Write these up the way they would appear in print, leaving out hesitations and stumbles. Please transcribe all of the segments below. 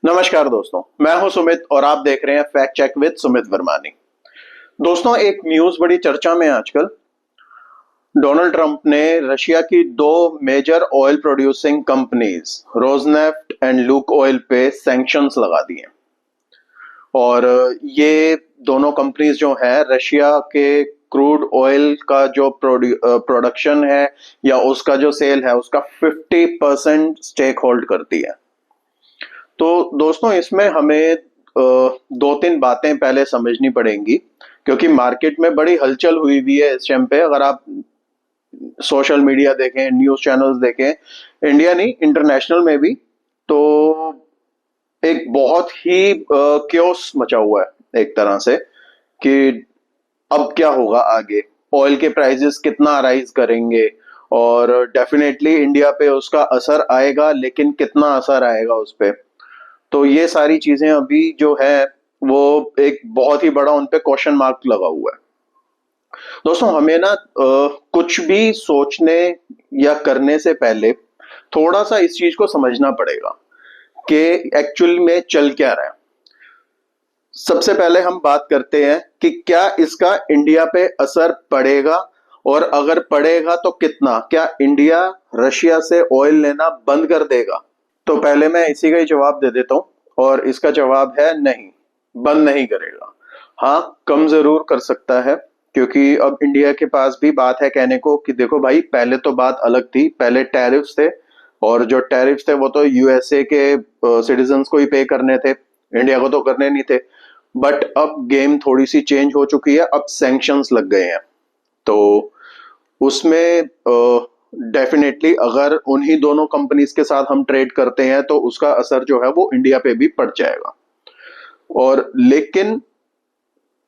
नमस्कार दोस्तों, मैं हूं सुमित और आप देख रहे हैं फैक्ट चेक विद सुमित वर्मानी। दोस्तों, एक न्यूज बड़ी चर्चा में है आजकल। डोनाल्ड ट्रंप ने रशिया की दो major oil producing companies Rosneft and Lukoil पे सैंक्शंस लगा दिए। और ये दोनों कंपनीज जो है रशिया के क्रूड ऑयल का जो प्रोडक्शन है या उसका जो सेल है उसका 50% स्टेक होल्ड करती है। तो दोस्तों, इसमें हमें दो तीन बातें पहले समझनी पड़ेंगी, क्योंकि मार्केट में बड़ी हलचल हुई हुई है इस टाइम पे। अगर आप सोशल मीडिया देखें, न्यूज चैनल्स देखें, इंडिया नहीं इंटरनेशनल में भी, तो एक बहुत ही क्योस मचा हुआ है एक तरह से कि अब क्या होगा आगे, ऑयल के प्राइसेस कितना राइज करेंगे और डेफिनेटली इंडिया पे उसका असर आएगा, लेकिन कितना असर आएगा उस पे। तो ये सारी चीजें अभी जो है वो एक बहुत ही बड़ा उन पे क्वेश्चन मार्क लगा हुआ है। दोस्तों, हमें ना कुछ भी सोचने या करने से पहले थोड़ा सा इस चीज को समझना पड़ेगा कि एक्चुअल में चल क्या रहा है। सबसे पहले हम बात करते हैं कि क्या इसका इंडिया पे असर पड़ेगा, और अगर पड़ेगा तो कितना। क्या इंडिया रशिया से ऑयल लेना बंद कर देगा? तो पहले मैं इसी का ही जवाब दे देता हूं, और इसका जवाब है नहीं, बंद नहीं करेगा। हाँ, कम जरूर कर सकता है, क्योंकि अब इंडिया के पास भी बात है कहने को कि देखो भाई, पहले तो बात अलग थी, पहले टैरिफ्स थे, और जो टैरिफ्स थे वो तो यूएसए के सिटीजन्स को ही पे करने थे, इंडिया को तो करने नहीं थे। बट अब गेम थोड़ी सी चेंज हो चुकी है, अब सैंक्शंस लग गए हैं। तो उसमें डेफिनेटली अगर उन्हीं दोनों कंपनीज के साथ हम ट्रेड करते हैं तो उसका असर जो है वो इंडिया पे भी पड़ जाएगा। और लेकिन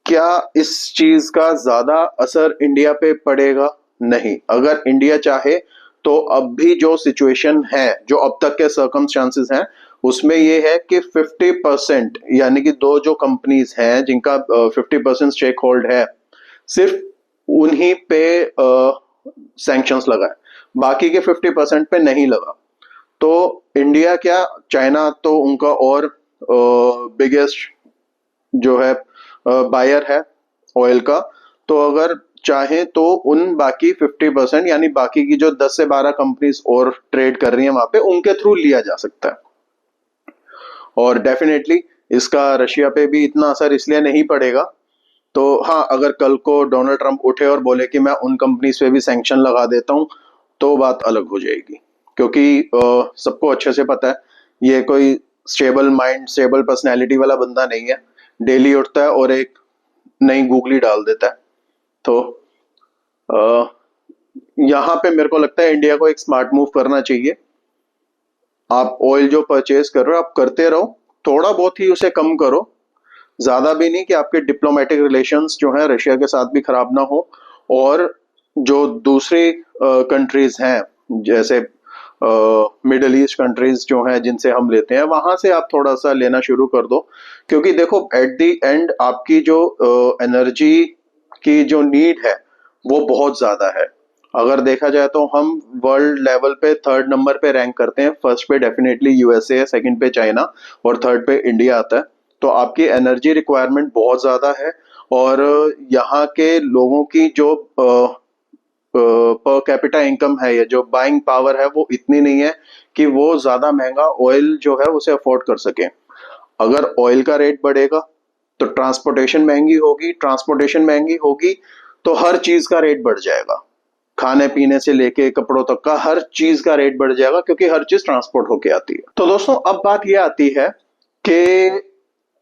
क्या इस चीज का ज्यादा असर इंडिया पे पड़ेगा? नहीं। अगर इंडिया चाहे तो अब भी जो सिचुएशन है, जो अब तक के सर्कमस्टांसेस हैं, उसमें ये है कि 50%, यानी कि दो जो कंपनीज हैं जिनका 50% स्टेक होल्ड है, सिर्फ उन्हीं पे सैंक्शंस लगा है, बाकी के 50% पे नहीं लगा। तो इंडिया क्या, चाइना तो उनका और बिगेस्ट जो है बायर है ऑयल का, तो अगर चाहे तो उन बाकी 50%, यानी बाकी की जो 10 से 12 कंपनीज और ट्रेड कर रही हैं वहां पे, उनके थ्रू लिया जा सकता है। और डेफिनेटली इसका रशिया पे भी इतना असर इसलिए नहीं पड़ेगा। तो हाँ, अगर कल को डोनाल्ड ट्रंप उठे और बोले कि मैं उन कंपनीज पे भी सैंक्शन लगा देता हूं, तो बात अलग हो जाएगी, क्योंकि सबको अच्छे से पता है ये कोई स्टेबल माइंड, स्टेबल पर्सनैलिटी वाला बंदा नहीं है। डेली उठता है और एक नई गूगली डाल देता है। तो यहाँ पे मेरे को लगता है इंडिया को एक स्मार्ट मूव करना चाहिए। आप ऑयल जो परचेज कर रहे हो आप करते रहो, थोड़ा बहुत ही उसे कम करो, ज्यादा भी नहीं कि आपके डिप्लोमेटिक रिलेशंस जो है रशिया के साथ भी खराब ना हो। और जो दूसरी कंट्रीज हैं, जैसे मिडल ईस्ट कंट्रीज जो हैं जिनसे हम लेते हैं, वहां से आप थोड़ा सा लेना शुरू कर दो। क्योंकि देखो, एट द एंड आपकी जो एनर्जी की जो नीड है वो बहुत ज्यादा है। अगर देखा जाए तो हम वर्ल्ड लेवल पे थर्ड नंबर पे रैंक करते हैं। फर्स्ट पे डेफिनेटली यूएसए है, सेकंड पे चाइना, और थर्ड पे इंडिया आता है। तो आपकी एनर्जी रिक्वायरमेंट बहुत ज्यादा है, और यहाँ के लोगों की जो पर कैपिटा इनकम है, या जो बाइंग पावर है, वो इतनी नहीं है कि वो ज्यादा महंगा ऑयल जो है उसे अफोर्ड कर सके। अगर ऑयल का रेट बढ़ेगा तो ट्रांसपोर्टेशन महंगी होगी, ट्रांसपोर्टेशन महंगी होगी तो हर चीज का रेट बढ़ जाएगा। खाने पीने से लेके कपड़ों तक का हर चीज का रेट बढ़ जाएगा, क्योंकि हर चीज ट्रांसपोर्ट होके आती है। तो दोस्तों, अब बात यह आती है कि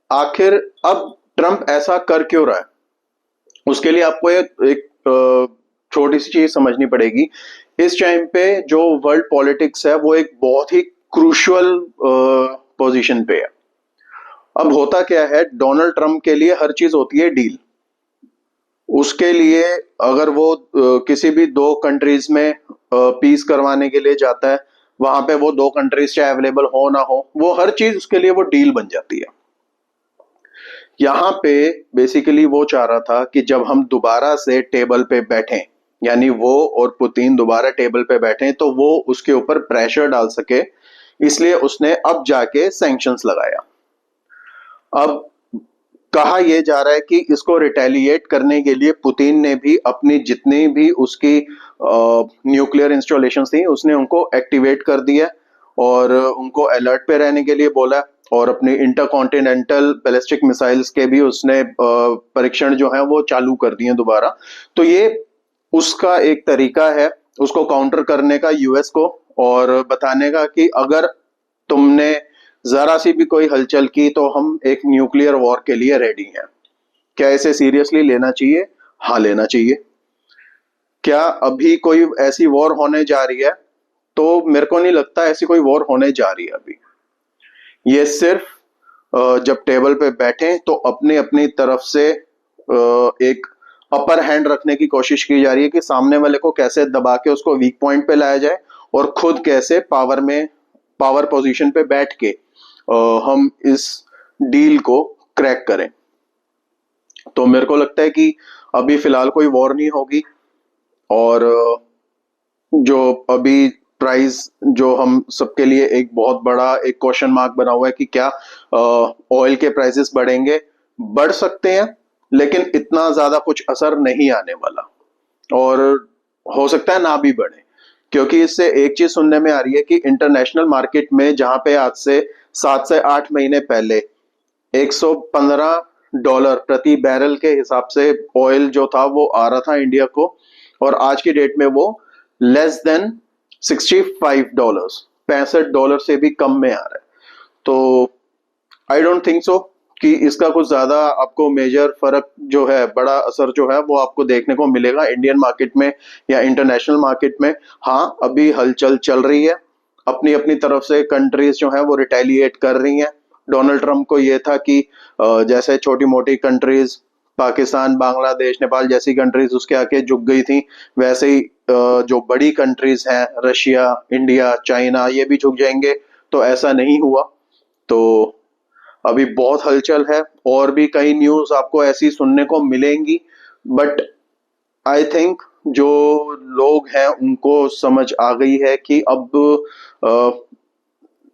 आखिर अब ट्रंप ऐसा कर क्यों रहा है। उसके लिए आपको एक छोटी सी चीज समझनी पड़ेगी। इस टाइम पे जो वर्ल्ड पॉलिटिक्स है वो एक बहुत ही क्रूशियल पोजीशन पे है। अब होता क्या है, डोनाल्ड ट्रंप के लिए हर चीज होती है डील। उसके लिए अगर वो किसी भी दो कंट्रीज में पीस करवाने के लिए जाता है, वहां पे वो दो कंट्रीज चाहे अवेलेबल हो ना हो, वो हर चीज उसके लिए वो डील बन जाती है। यहाँ पे बेसिकली वो चाह रहा था कि जब हम दोबारा से टेबल पे बैठें, यानी वो और पुतिन दोबारा टेबल पे बैठें, तो वो उसके ऊपर प्रेशर डाल सके, इसलिए उसने अब जाके सैंक्शंस लगाया। अब कहा यह जा रहा है कि इसको रिटेलिएट करने के लिए पुतिन ने भी अपनी जितनी भी उसकी न्यूक्लियर इंस्टॉलेशंस थी उसने उनको एक्टिवेट कर दिया और उनको अलर्ट पे रहने के लिए बोला और अपनी इंटरकॉन्टिनेंटल बैलिस्टिक मिसाइल्स के भी उसने परीक्षण जो है वो चालू कर दिए दोबारा। तो ये उसका एक तरीका है उसको काउंटर करने का यूएस को और बताने का कि अगर तुमने जरा सी भी कोई हलचल की तो हम एक न्यूक्लियर वॉर के लिए रेडी हैं। क्या इसे सीरियसली लेना चाहिए? हाँ, लेना चाहिए। क्या अभी कोई ऐसी वॉर होने जा रही है? तो मेरे को नहीं लगता ऐसी कोई वॉर होने जा रही है अभी। ये सिर्फ जब टेबल पे बैठे तो अपनी अपनी तरफ से एक अपर हैंड रखने की कोशिश की जा रही है कि सामने वाले को कैसे दबा के उसको वीक पॉइंट पे लाया जाए और खुद कैसे पावर पोजीशन पे बैठ के हम इस डील को क्रैक करें। तो मेरे को लगता है कि अभी फिलहाल कोई वॉर नहीं होगी और जो अभी प्राइस जो हम सबके लिए एक बहुत बड़ा एक क्वेश्चन मार्क बना हुआ है कि क्या ऑयल के प्राइसेस बढ़ेंगे? बढ़ सकते हैं लेकिन इतना ज्यादा कुछ असर नहीं आने वाला और हो सकता है ना भी बढ़े, क्योंकि इससे एक चीज सुनने में आ रही है कि इंटरनेशनल मार्केट में जहां पे आज से 7 से 8 महीने पहले $115 प्रति बैरल के हिसाब से ऑयल जो था वो आ रहा था इंडिया को और आज की डेट में वो लेस देन $65, $65 से भी कम में आ रहा है। तो आई डोंट थिंक सो कि इसका कुछ ज्यादा आपको मेजर फर्क जो है बड़ा असर जो है वो आपको देखने को मिलेगा इंडियन मार्केट में या इंटरनेशनल मार्केट में। हाँ, अभी हलचल चल रही है, अपनी अपनी तरफ से कंट्रीज जो है वो रिटेलिएट कर रही हैं। डोनाल्ड ट्रंप को ये था कि जैसे छोटी मोटी कंट्रीज पाकिस्तान, बांग्लादेश, नेपाल जैसी कंट्रीज उसके आके झुक गई थी, वैसे ही जो बड़ी कंट्रीज हैं रशिया, इंडिया, चाइना ये भी झुक जाएंगे। तो ऐसा नहीं हुआ। तो अभी बहुत हलचल है और भी कई न्यूज आपको ऐसी सुनने को मिलेंगी, बट आई थिंक जो लोग हैं उनको समझ आ गई है कि अब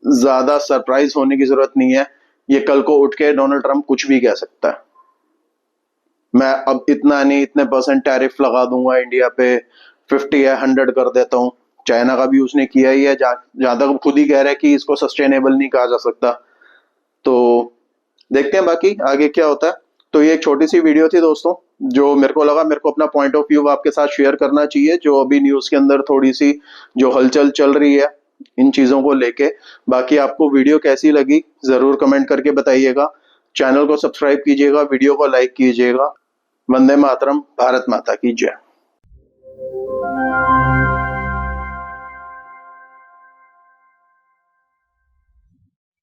ज्यादा सरप्राइज होने की जरूरत नहीं है। ये कल को उठ के डोनाल्ड ट्रंप कुछ भी कह सकता है, मैं अब इतना नहीं इतने परसेंट टैरिफ लगा दूंगा इंडिया पे, 50 या 100 कर देता हूँ। चाइना का भी उसने किया ही है, जहां तक खुद ही कह रहा है कि इसको सस्टेनेबल नहीं कहा जा सकता। तो देखते हैं बाकी आगे क्या होता है। तो ये एक छोटी सी वीडियो थी दोस्तों, जो मेरे को लगा मेरे को अपना पॉइंट ऑफ व्यू आपके साथ शेयर करना चाहिए, जो अभी न्यूज के अंदर थोड़ी सी जो हलचल चल रही है इन चीजों को लेके। बाकी आपको वीडियो कैसी लगी जरूर कमेंट करके बताइएगा। चैनल को सब्सक्राइब कीजिएगा, वीडियो को लाइक कीजिएगा। वंदे मातरम, भारत माता की जय।